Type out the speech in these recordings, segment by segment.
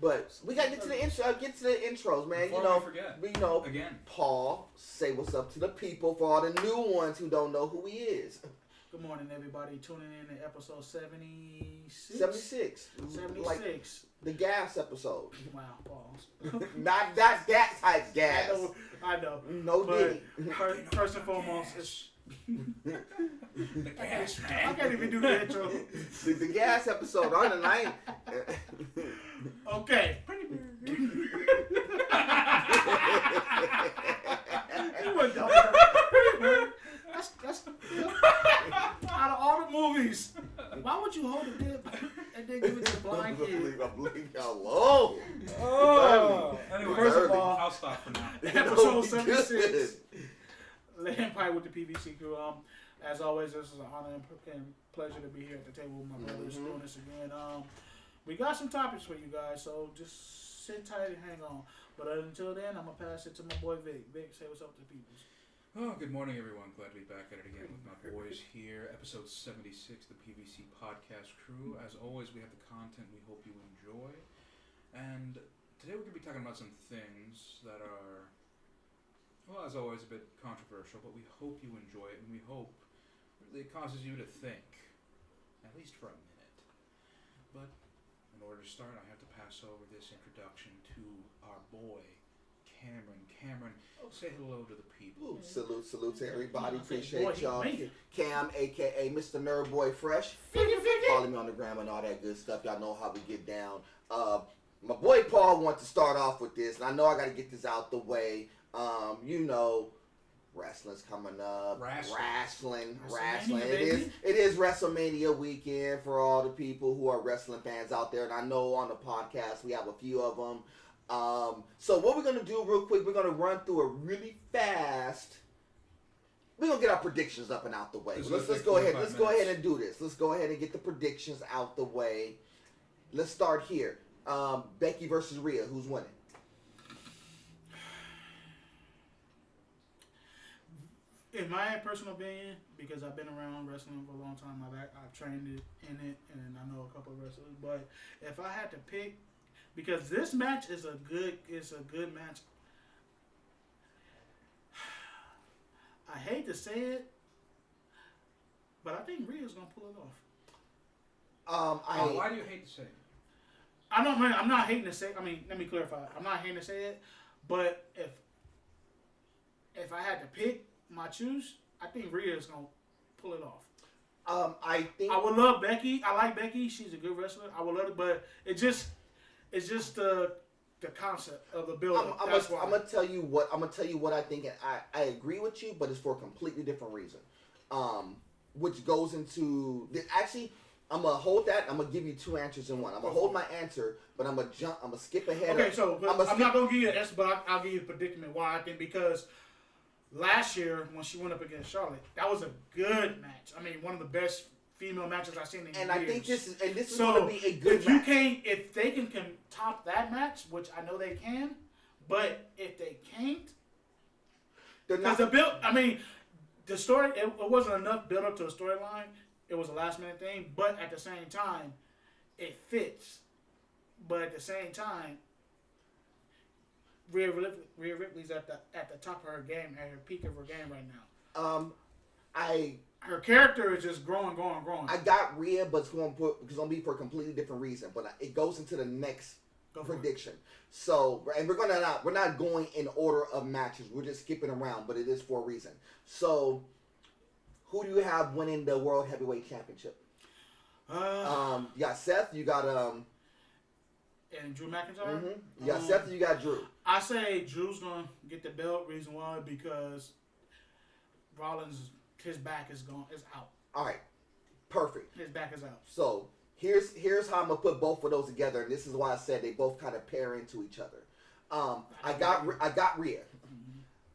But we gotta get to the intro. Get to the intros, man. Before we forget, again, Paul, say what's up to the people for all the new ones who don't know who he is. Good morning, everybody. Tuning in to episode 76. 76. 76. Like the gas episode. Wow, pause. not that type gas. I know. No but diddy. First and foremost, it's the gas man. I can't even do the intro. The gas episode on the night. Okay. You went dumb. That's out of all the movies. Why would you hold a dip and then give it to the blind kid? I believe y'all low. Oh. Anyway, First of all, I'll stop for now. Episode 76. Empire with the PVC Crew. As always, this is an honor and pleasure to be here at the table with my brothers doing this again. We got some topics for you guys, so just sit tight and hang on. But until then, I'm gonna pass it to my boy Vic. Vic, say what's up to the people. Oh, good morning, everyone. Glad to be back at it again with my boys here. Episode 76, the PVC Podcast Crew. As always, we have the content we hope you enjoy. And today we're going to be talking about some things that are, well, as always, a bit controversial, but we hope you enjoy it, and we hope really it causes you to think, at least for a minute. But in order to start, I have to pass over this introduction to our boy, Cameron. Cameron, say hello to the people. Ooh, salute to everybody. Appreciate boy, y'all. Cam, a.k.a. Mr. Nerd Boy Fresh. Follow me on the gram and all that good stuff. Y'all know how we get down. My boy Paul wants to start off with this, and I know I got to get this out the way. Wrestling's coming up. Wrestling. It is WrestleMania weekend for all the people who are wrestling fans out there, and I know on the podcast we have a few of them. So what we're going to do real quick, we're going to run through it really fast. We're going to get our predictions up and out the way. Let's go ahead. Let's go ahead and do this. Let's go ahead and get the predictions out the way. Let's start here. Becky versus Rhea. Who's winning? In my personal opinion, because I've been around wrestling for a long time, I've trained in it, and I know a couple of wrestlers. But if I had to pick, because this match is a good match. I hate to say it, but I think Rhea's gonna pull it off. Why do you hate to say it? I'm not hating to say. I mean, let me clarify. I'm not hating to say it, but if I had to pick my choose, I think Rhea's gonna pull it off. I would love Becky. I like Becky. She's a good wrestler. I would love it, but it's just the concept of the build. I'm gonna tell you what I think, and I agree with you, but it's for a completely different reason. Which goes into actually, I'm gonna hold that. I'm gonna give you two answers in one. I'm gonna hold my answer, but I'm gonna skip ahead. Okay, I'm not gonna give you an answer, but I'll give you a predicament why I think, because last year when she went up against Charlotte, that was a good match. I mean, one of the best female matches I've seen in years. And I think this is going to be a good match. If they can top that match, which I know they can, but if they can't, because the story, it wasn't enough build up to the storyline. It was a last minute thing, but at the same time, it fits. But at the same time, Rhea Ripley's at the top of her game, at her peak of her game right now. Her character is just growing. I got Rhea, but it's going to be for a completely different reason. But it goes into the next prediction. So, and we're not going in order of matches. We're just skipping around, but it is for a reason. So, who do you have winning the World Heavyweight Championship? You got Seth. You got and Drew McIntyre. Mm-hmm. You got Seth. And you got Drew. I say Drew's gonna get the belt. Reason why? Because Rollins, his back is out. All right, perfect. His back is out. So here's how I'm gonna put both of those together, and this is why I said they both kind of pair into each other. I got Rhea,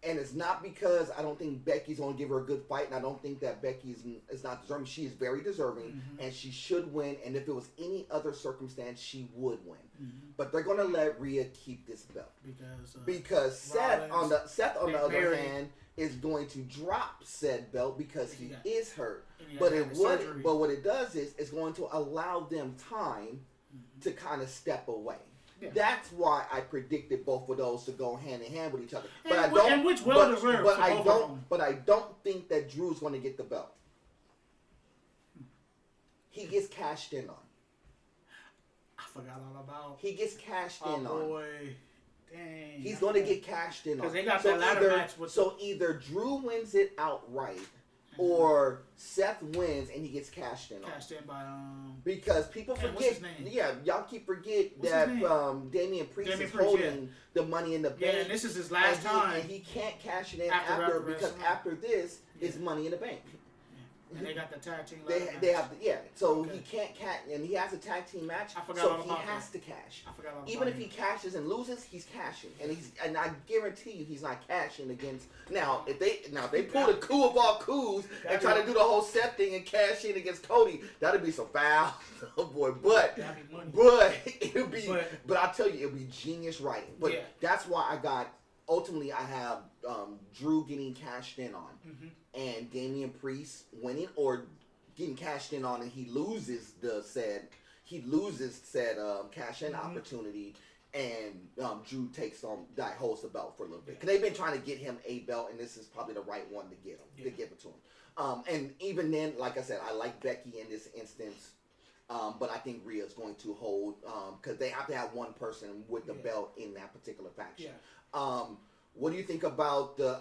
and it's not because I don't think Becky's gonna give her a good fight, and I don't think that Becky is not deserving. She is very deserving, and she should win. And if it was any other circumstance, she would win. But they're gonna let Rhea keep this belt because Seth on the other hand is going to drop said belt because he is hurt. But what it does is it's going to allow them time to kind of step away. Yeah. That's why I predicted both of those to go hand in hand with each other. But I don't think that Drew's going to get the belt. He gets cashed in on. I forgot all about. He gets cashed in on. Oh boy, dang. He's going to get cashed in on. Because they got that ladder match with. So either Drew wins it outright, or Seth wins and he gets cashed in on. Cashed in by Because people forget. What's his name? Yeah, y'all keep that Damian Priest is holding the Money in the Bank. Yeah, and this is his last time. And he can't cash it in after because after this is Money in the Bank. And they got the tag team. They have so he can't cash, and he has a tag team match. So he has to cash. Even if he cashes and loses, he's cashing, and I guarantee you he's not cashing against. Now if they pull the coup of all coups and try to do the whole Seth thing and cash in against Cody, that'd be so foul. Oh boy, but it'll be. But I'll tell you, it'll be genius writing. But that's why I got. Ultimately, I have Drew getting cashed in on, and Damian Priest winning or getting cashed in on, and he loses said cash in opportunity, and Drew holds the belt for a little bit because they've been trying to get him a belt, and this is probably the right one to get him to give it to him. And even then, like I said, I like Becky in this instance. But I think Rhea's going to hold because they have to have one person with the belt in that particular faction. What do you think about the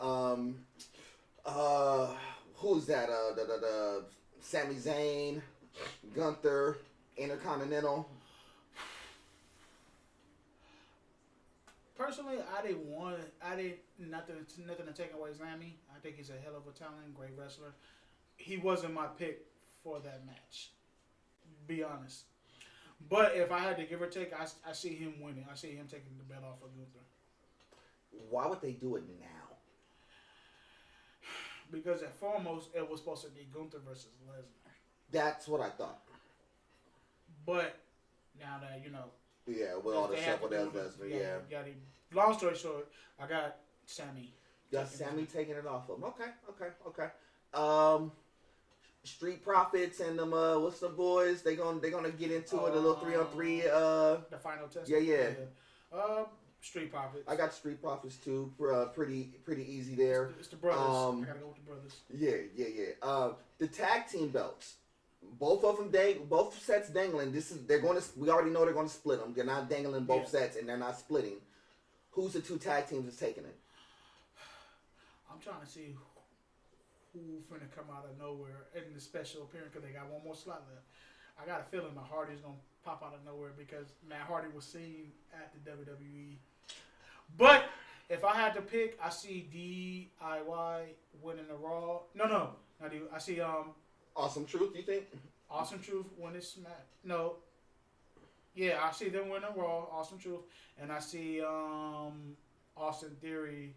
who's that? The Sami Zayn, Gunther, Intercontinental. Personally, I didn't nothing to take away Sami. I think he's a hell of a talent, great wrestler. He wasn't my pick for that match. Be honest. But if I had to give or take, I see him winning. I see him taking the belt off of Gunther. Why would they do it now? Because at foremost, it was supposed to be Gunther versus Lesnar. That's what I thought. But now that yeah, with all the stuff with Lesnar, long story short, I got Sami. Got Sami taking it off of him. Okay. Street Profits and them what's the boys? They gonna get into it a little 3-on-3. The final test. Yeah. Street Profits. I got Street Profits too. Pretty easy there. It's the brothers. I gotta go with the brothers. Yeah. The tag team belts. Both of them both sets dangling. We already know they're gonna split them. They're not dangling both sets and they're not splitting. Who's the two tag teams that's taking it? I'm trying to see who finna come out of nowhere in the special appearance because they got one more slot left. I got a feeling the Hardy's gonna pop out of nowhere because Matt Hardy was seen at the WWE. But if I had to pick, I see DIY winning the Raw. No, I do. I see Awesome Truth. You think? Awesome Truth winning Smack. No. Yeah, I see them winning Raw. Awesome Truth, and I see Austin Theory.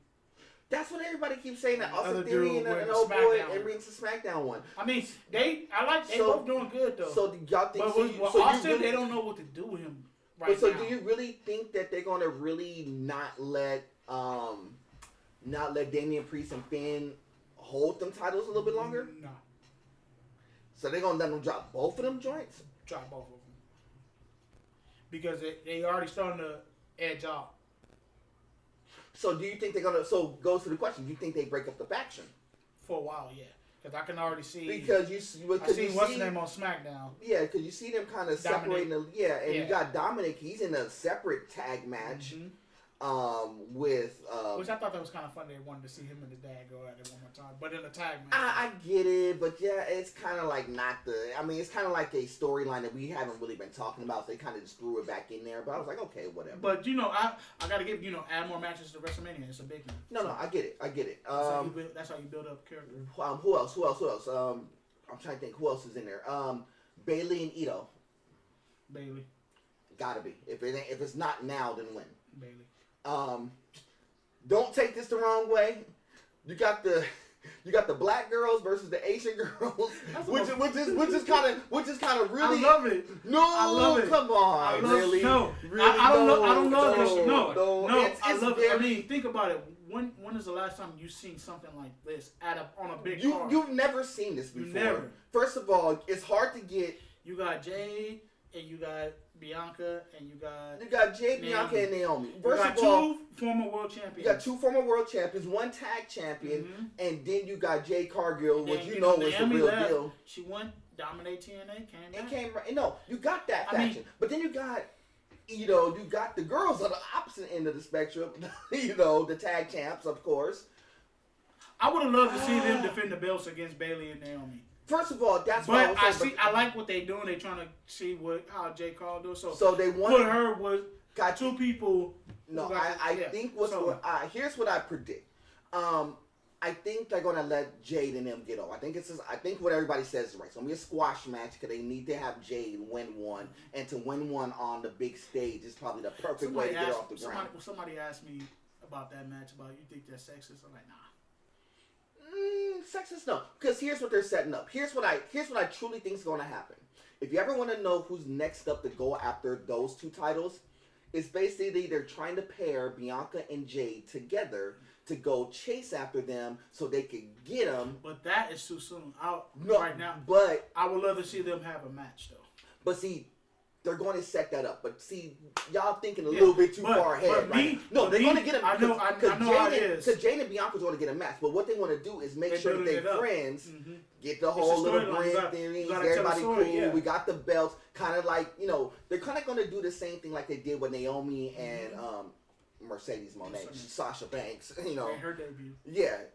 That's what everybody keeps saying. That Austin Theory and an old boy and brings the SmackDown one. I mean, they both doing good though. So y'all think? But Austin, they don't know what to do with him right now. So do you really think that they're going to really not let Damian Priest and Finn hold them titles a little bit longer? No. So they're going to let them drop both of them joints? Drop both of them because they already starting to edge out. So do you think they're gonna? So goes to the question: do you think they break up the faction? For a while, yeah. Because I can already see. Because I see what's his name on SmackDown. Yeah, because you see them kind of separating. You got Dominic. He's in a separate tag match. With which I thought that was kind of funny. They wanted to see him and his dad go at it one more time, but in a tag match. I get it, but yeah, it's kind of like not the. I mean, it's kind of like a storyline that we haven't really been talking about. So they kind of just threw it back in there. But I was like, okay, whatever. But I gotta give add more matches to WrestleMania. It's a big one. No, I get it. That's how you build up character. Who else? I'm trying to think. Who else is in there? Bailey and Ito. Bailey. Gotta be. If it's not now, then when? Bailey. Don't take this the wrong way. You got the black girls versus the Asian girls, which is kind of really. I love it. No, I love it. Come on, really? No, really? I don't love this. No. I love it. I mean, think about it. When is the last time you seen something like this on a big card? You've never seen this before. Never. First of all, it's hard to get. You got Jay, and you got Bianca, and you got Jade, Bianca, and Naomi. First of all, two former world champions. You got 2 former world champions, 1 tag champion, and then you got Jade Cargill, which you know was the real deal. She won, dominate TNA, you got that faction, but then you got the girls on the opposite end of the spectrum. The tag champs, of course. I would have loved to see them defend the belts against Bayley and Naomi. First of all, that's what I was saying. I like what they're doing. They're trying to see how J. Carl does. So they want put her with got 2 people. No, I think here's what I predict. I think they're gonna let Jade and them get on. I think what everybody says is right. It's gonna be a squash match because they need to have Jade win one, and to win one on the big stage is probably the perfect way to get her off the ground. Somebody asked me about that match. About you think that's sexist? I'm like, nah. Sexist, no. Because here's what they're setting up. Here's what I truly think is going to happen. If you ever want to know who's next up to go after those 2 titles, it's basically they're trying to pair Bianca and Jade together to go chase after them so they can get them. But that is too soon. Right now. But I would love to see them have a match, though. But see, they're going to set that up. But see, y'all thinking a little bit too far ahead. Right? No, they're going to get a match. I know how it is. Because Jade and Bianca's going to get a match. But what they want to do is make sure that they're friends, get the whole little brand theory, everybody cool. Yeah. We got the belts. Kind of like, they're kind of going to do the same thing like they did with Naomi and Mercedes Moné, Sasha Banks. Her debut. Yeah.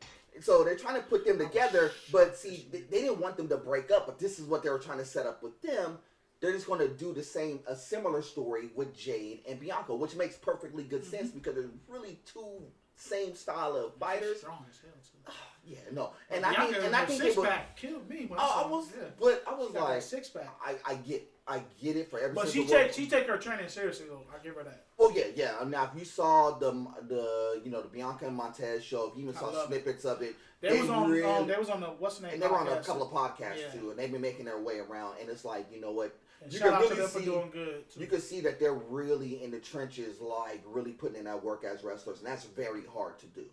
So they're trying to put them together. But see, they didn't want them to break up. But this is what they were trying to set up with them. They're just going to do a similar story with Jade and Bianca, which makes perfectly good sense because they're really 2 same style of fighters. Strong as hell too. Yeah, no, and I think they killed me. When I was like, six-pack. I get it for every. But she take her training seriously though. I give her that. Well, yeah. Now, if you saw the Bianca and Montez show, if you even saw snippets of it, they was on the what's the name? And they were on a couple of podcasts too, and they've been making their way around. And it's like, you know what? You shout out to them for doing good. You can see that they're really in the trenches, like really putting in that work as wrestlers, and that's very hard to do.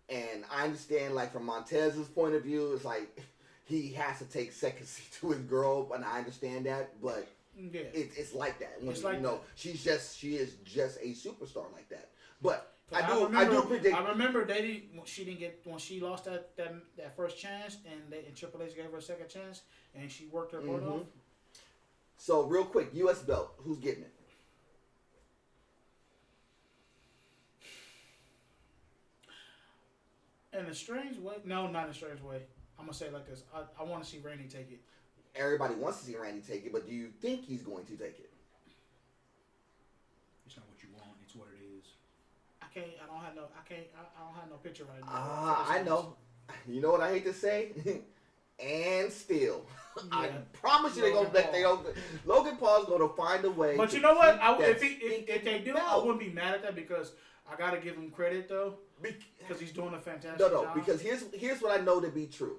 And I understand, like from Montez's point of view, it's like he has to take second seat to his girl, and I understand that, but it's like that. When, it's like she is just a superstar like that. But I do predict. I remember when she lost that first chance, and Triple H gave her a second chance, and she worked her butt off. So real quick, U.S. belt, who's getting it? In a strange way, no, not in a strange way. I'm gonna say it like this: I want to see Randy take it. Everybody wants to see Randy take it, but do you think he's going to take it? It's not what you want; it's what it is. I don't have no picture right now. I know. You know what I hate to say? And still, I promise you Logan Paul's gonna find a way. But you know what? If they do, I wouldn't be mad at that because I gotta give him credit though. Because he's doing a fantastic job. Because here's what I know to be true.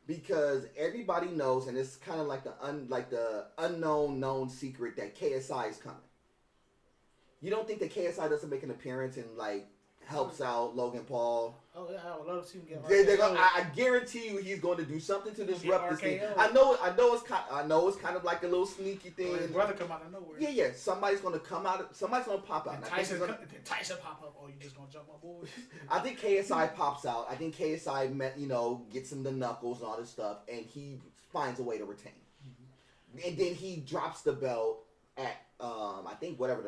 Because everybody knows, and it's kind of like the unknown known secret that KSI is coming. You don't think that KSI doesn't make an appearance and helps out Logan Paul? Oh yeah, I would love to see him get. I guarantee you, he's going to do something to disrupt this thing. I know it's kind of like a little sneaky thing. His brother come out of nowhere. Yeah. Somebody's going to come out. Somebody's going to pop out. Tyson pop up. Oh, you just going to jump my boys? I think KSI pops out. I think KSI gets him the knuckles and all this stuff, and he finds a way to retain. Mm-hmm. And then he drops the belt at. I think whatever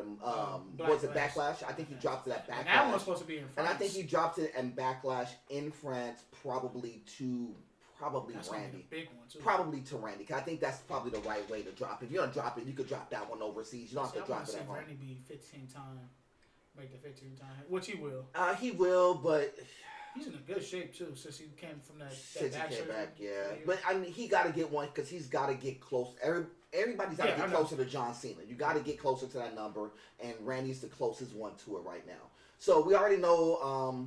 was it Backlash? I think he dropped it at Backlash. And that was supposed to be in France. And I think he dropped it in Backlash in France, probably that's Randy. A big one too. Probably to Randy. Cause I think that's probably the right way to drop it. If you don't drop it, you could drop that one overseas. You don't have to drop it at home. Randy be 15 time, make the 15 time, which he will. He will, but. He's in a good shape too since he came from that since he came back, yeah. But I mean, he got to get one because he's got to get close. Everybody's got to get closer to John Cena. You got to get closer to that number, and Randy's the closest one to it right now. So we already know.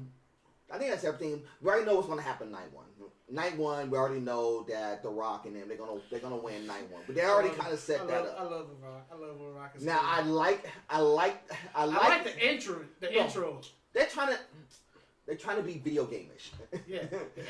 I think that's everything. We already know what's going to happen night one. Night one, we already know that The Rock and them they're gonna win night one. But they already kind of set that up. I love The Rock. I love The Rock. Now I like the intro. The intro. They're trying to. They're trying to be video game-ish. Yeah.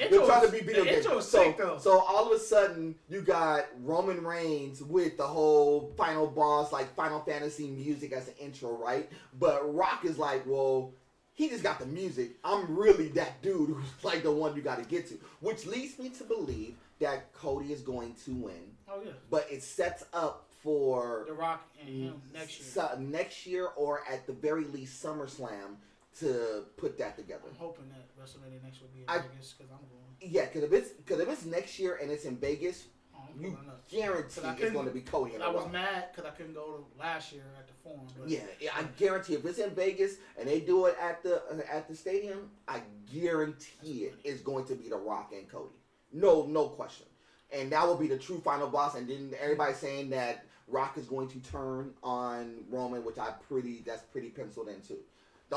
They're trying to be video game. So all of a sudden, you got Roman Reigns with the whole final boss, like Final Fantasy music as an intro, right? But Rock is like, well, he just got the music. I'm really that dude who's like the one you got to get to. Which leads me to believe that Cody is going to win. Oh, yeah. But it sets up for The Rock and him next year. Next year, or at the very least SummerSlam, to put that together. I'm hoping that WrestleMania next will be in Vegas because I'm going. Yeah, because if it's next year and it's in Vegas, you guarantee it's going to be Cody. I was mad because I couldn't go to last year at the Forum. But yeah, I guarantee if it's in Vegas and they do it at the stadium, I guarantee it's going to be The Rock and Cody. No question. And that will be the true final boss. And then everybody's saying that Rock is going to turn on Roman, which that's pretty penciled in too. The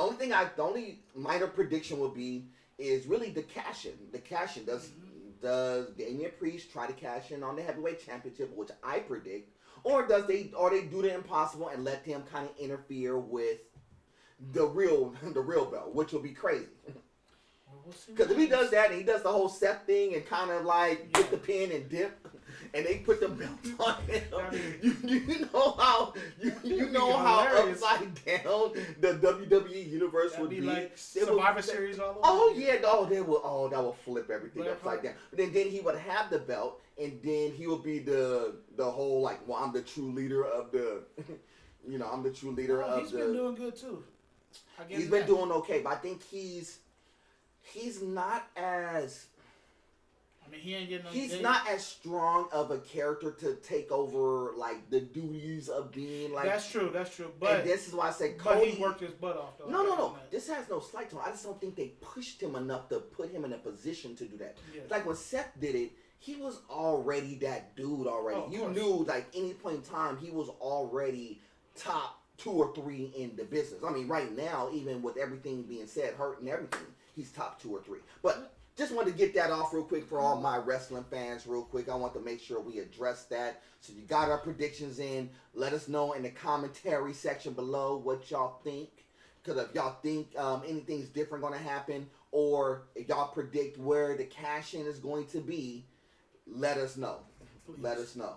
only minor prediction will be is really the cash in. The cash in does Damian Priest try to cash in on the heavyweight championship, which I predict, or do they do the impossible and let him kind of interfere with the real belt, which will be crazy. Because if he does that and he does the whole Seth thing and kind of like get the pin and dip, and they put the belt on him, you know how upside down the WWE universe would be. Like Survivor Series all over. Oh yeah, that will flip everything upside down. But then he would have the belt, and then he would be the whole like, well, I'm the true leader of the, I'm the true leader of the. He's been doing good too. He's been doing okay, but I think he's not as. I mean, he ain't getting no. He's not as strong of a character to take over like the duties of being like. That's true. But and this is why I say Cody. But he worked his butt off though. No. This has no slight to him. I just don't think they pushed him enough to put him in a position to do that. Yeah. Like when Seth did it, he was already that dude already. You knew like any point in time he was already top 2 or 3 in the business. I mean, right now, even with everything being said, hurt and everything, he's top 2 or 3. But just wanted to get that off real quick for all my wrestling fans real quick. I want to make sure we address that. So you got our predictions in. Let us know in the commentary section below what y'all think. Because if y'all think anything's different going to happen, or if y'all predict where the cash-in is going to be, let us know. Please. Let us know.